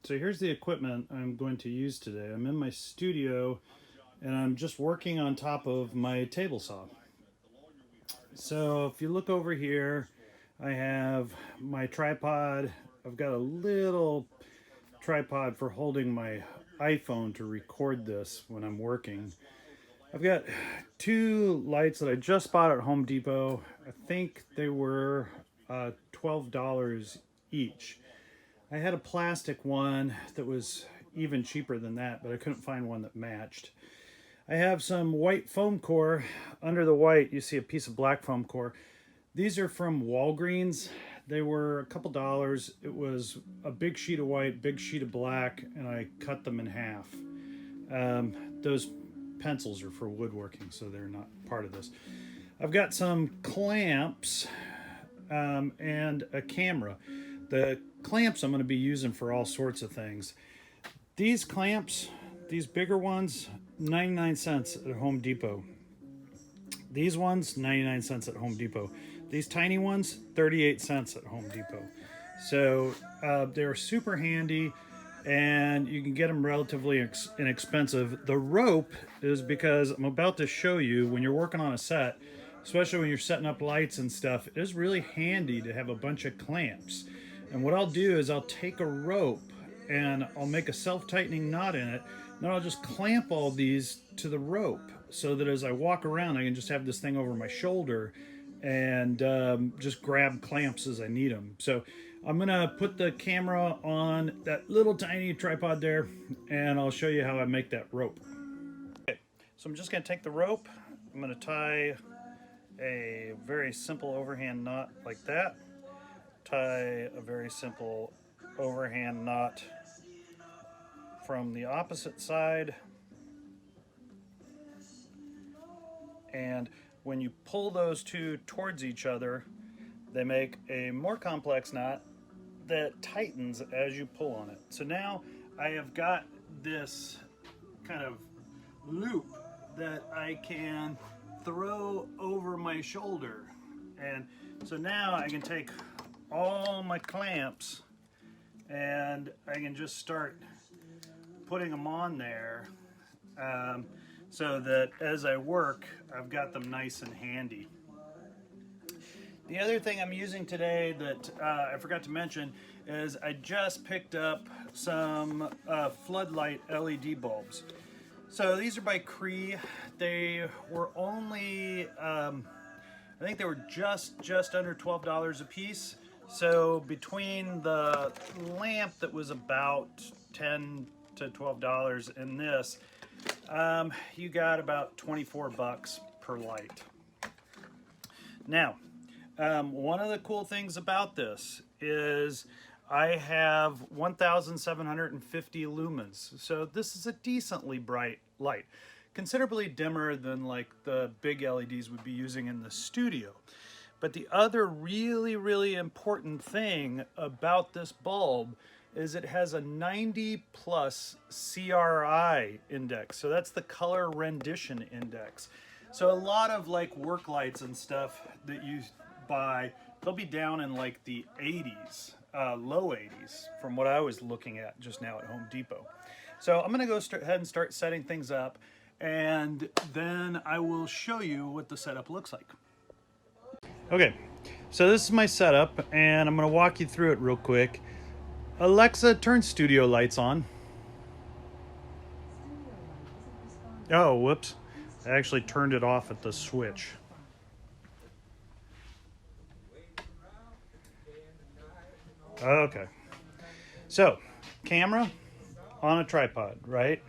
So here's the equipment I'm going to use today. I'm in my studio and I'm just working on top of my table saw. So if you look over here, I have my tripod. I've got a little tripod for holding my iPhone to record this when I'm working. I've got two lights that I just bought at Home Depot. I think they were $12 each. I had a plastic one that was even cheaper than that, but I couldn't find one that matched. I have some white foam core. Under the white, you see a piece of black foam core. These are from Walgreens. They were a couple dollars. It was a big sheet of white, big sheet of black, and I cut them in half. Those pencils are for woodworking, so they're not part of this. I've got some clamps and a camera. The clamps I'm going to be using for all sorts of things. These clamps, these bigger ones, 99 cents at Home Depot. These ones, 99 cents at Home Depot. These tiny ones, 38 cents at Home Depot. So they're super handy and you can get them relatively inexpensive. The rope is because I'm about to show you when you're working on a set, especially when you're setting up lights and stuff, it is really handy to have a bunch of clamps. And what I'll do is I'll take a rope and I'll make a self-tightening knot in it. Then I'll just clamp all these to the rope so that as I walk around, I can just have this thing over my shoulder and just grab clamps as I need them. So I'm gonna put the camera on that little tiny tripod there and I'll show you how I make that rope. Okay, so I'm just gonna take the rope. I'm gonna tie a very simple overhand knot like that. Tie a very simple overhand knot from the opposite side, and when you pull those two towards each other, they make a more complex knot that tightens as you pull on it. So now I have got this kind of loop that I can throw over my shoulder, and so now I can take all my clamps and I can just start putting them on there so that as I work I've got them nice and handy. The other thing I'm using today that I forgot to mention is I just picked up some floodlight LED bulbs. So these are by Cree. They were only I think they were just under $12 a piece. So between the lamp that was about $10 to $12 and this, you got about 24 bucks per light. Now, one of the cool things about this is I have 1,750 lumens. So this is a decently bright light, considerably dimmer than like the big LEDs would be using in the studio. But the other really important thing about this bulb is it has a 90 plus CRI index. So that's the color rendition index. So a lot of like work lights and stuff that you buy, they'll be down in like the 80s, low 80s from what I was looking at just now at Home Depot. So I'm gonna go ahead and start setting things up, and then I will show you what the setup looks like. Okay, so this is my setup, and I'm going to walk you through it real quick. Alexa, turn studio lights on. Oh, whoops. I actually turned it off at the switch. Okay. So, camera on a tripod, right?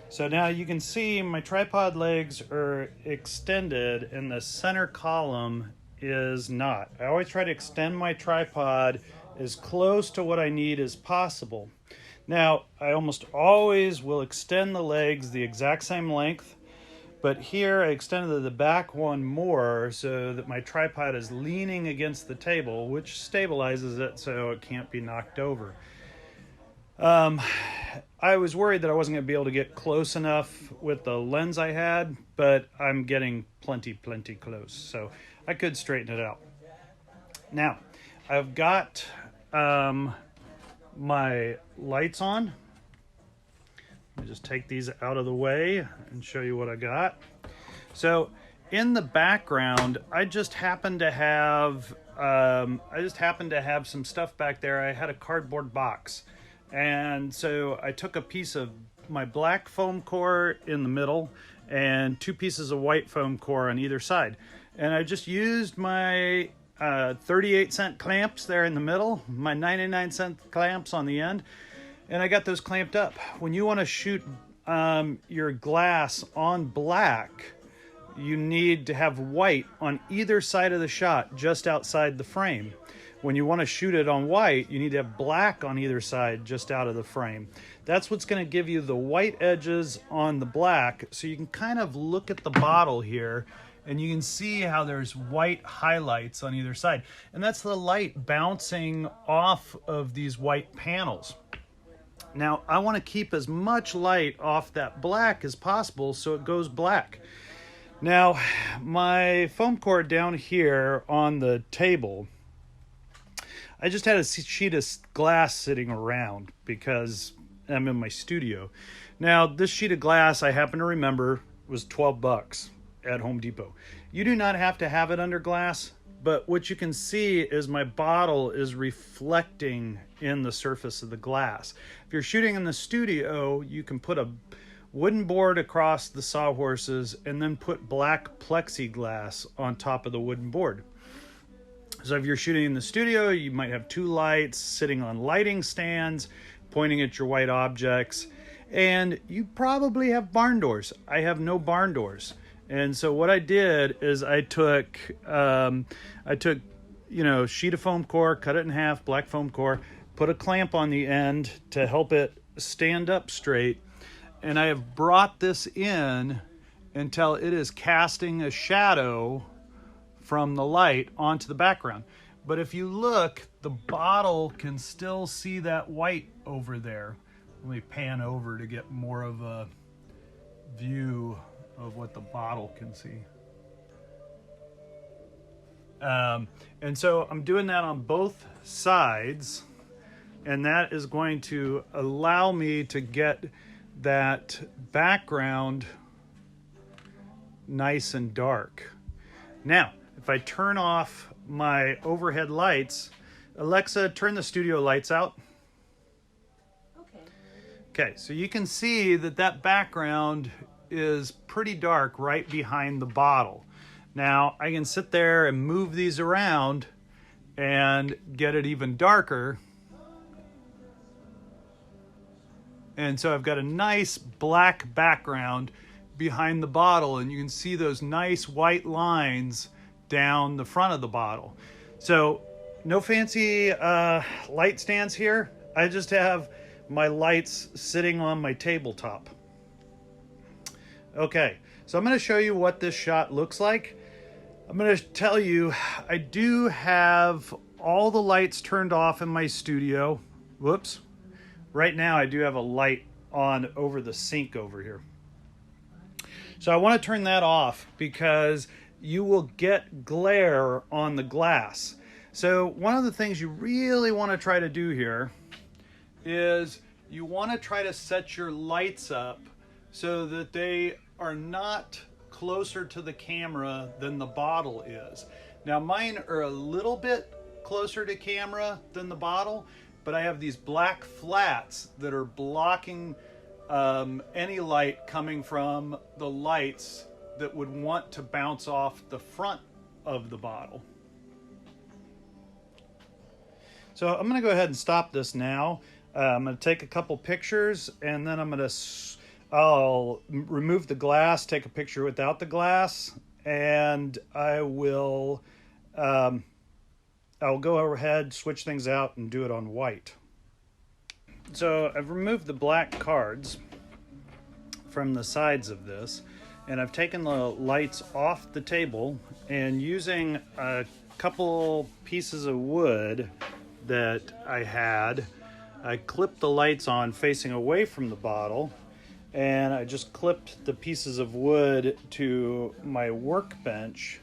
So now you can see my tripod legs are extended and the center column is not. I always try to extend my tripod as close to what I need as possible. Now, I almost always will extend the legs the exact same length, but here I extended the back one more so that my tripod is leaning against the table, which stabilizes it so it can't be knocked over. I was worried that I wasn't going to be able to get close enough with the lens I had, but I'm getting plenty close, so I could straighten it out. Now, I've got my lights on. Let me just take these out of the way and show you what I got. So in the background, I just happened to have some stuff back there. I had a cardboard box, and so I took a piece of my black foam core in the middle and two pieces of white foam core on either side, and I just used my 38-cent clamps there in the middle, my 99-cent clamps on the end, and I got those clamped up. When you want to shoot your glass on black, you need to have white on either side of the shot, just outside the frame. When you want to shoot it on white, you need to have black on either side, just out of the frame. That's what's going to give you the white edges on the black, so you can kind of look at the bottle here, and you can see how there's white highlights on either side. And that's the light bouncing off of these white panels. Now, I want to keep as much light off that black as possible, so it goes black. Now, my foam core down here on the table, I just had a sheet of glass sitting around because I'm in my studio. Now, this sheet of glass, I happen to remember, was 12 bucks at Home Depot. You do not have to have it under glass, but what you can see is my bottle is reflecting in the surface of the glass. If you're shooting in the studio, you can put a wooden board across the sawhorses and then put black plexiglass on top of the wooden board. So if you're shooting in the studio, you might have two lights sitting on lighting stands, pointing at your white objects, and you probably have barn doors. I have no barn doors. And so what I did is I took sheet of foam core, cut it in half, black foam core, put a clamp on the end to help it stand up straight, and I have brought this in until it is casting a shadow from the light onto the background. But if you look, the bottle can still see that white over there. Let me pan over to get more of a view of what the bottle can see. And so I'm doing that on both sides, and that is going to allow me to get that background nice and dark. Now, if I turn off my overhead lights, Alexa, turn the studio lights out. Okay, so you can see that that background is pretty dark right behind the bottle. Now, I can sit there and move these around and get it even darker. And so I've got a nice black background behind the bottle, and you can see those nice white lines down the front of the bottle. So no fancy light stands here. I just have my lights sitting on my tabletop. Okay, so I'm going to show you what this shot looks like. I'm going to tell you, I do have all the lights turned off in my studio. Whoops. Right now I do have a light on over the sink over here. So I want to turn that off because you will get glare on the glass. So one of the things you really want to try to do here is you want to try to set your lights up so that they are not closer to the camera than the bottle is. Now mine are a little bit closer to camera than the bottle, but I have these black flats that are blocking any light coming from the lights that would want to bounce off the front of the bottle. So I'm going to go ahead and stop this now. I'm going to take a couple pictures, and then I'll remove the glass, take a picture without the glass, and I'll go ahead, switch things out, and do it on white. So I've removed the black cards from the sides of this, and I've taken the lights off the table, and using a couple pieces of wood that I had, I clipped the lights on facing away from the bottle, and I just clipped the pieces of wood to my workbench.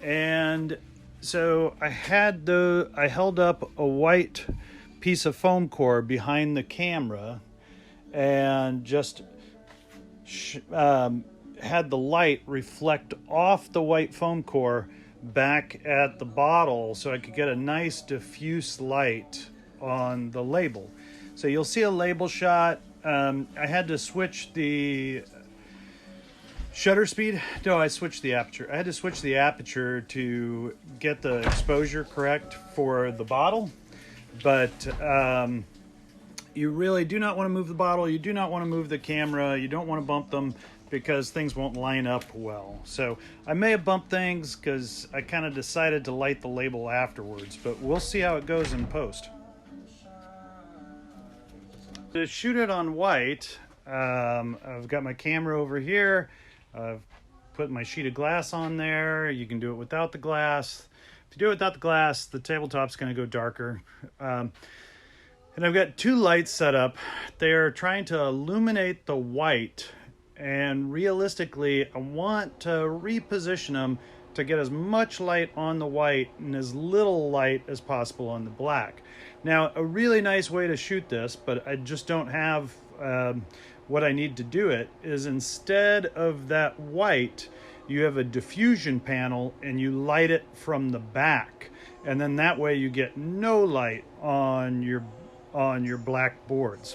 And so I held up a white piece of foam core behind the camera and just had the light reflect off the white foam core back at the bottle so I could get a nice diffuse light on the label. So you'll see a label shot. I had to switch the shutter speed. No, I switched the aperture. I had to switch the aperture to get the exposure correct for the bottle. But you really do not want to move the bottle. You do not want to move the camera. You don't want to bump them because things won't line up well. So I may have bumped things because I kind of decided to light the label afterwards, but we'll see how it goes in post. To shoot it on white, I've got my camera over here. I've put my sheet of glass on there. You can do it without the glass. If you do it without the glass, the tabletop's going to go darker. And I've got two lights set up. They're trying to illuminate the white, and realistically, I want to reposition them to get as much light on the white and as little light as possible on the black. Now, a really nice way to shoot this, but I just don't have what I need to do it, is instead of that white, you have a diffusion panel and you light it from the back. And then that way you get no light on your black boards.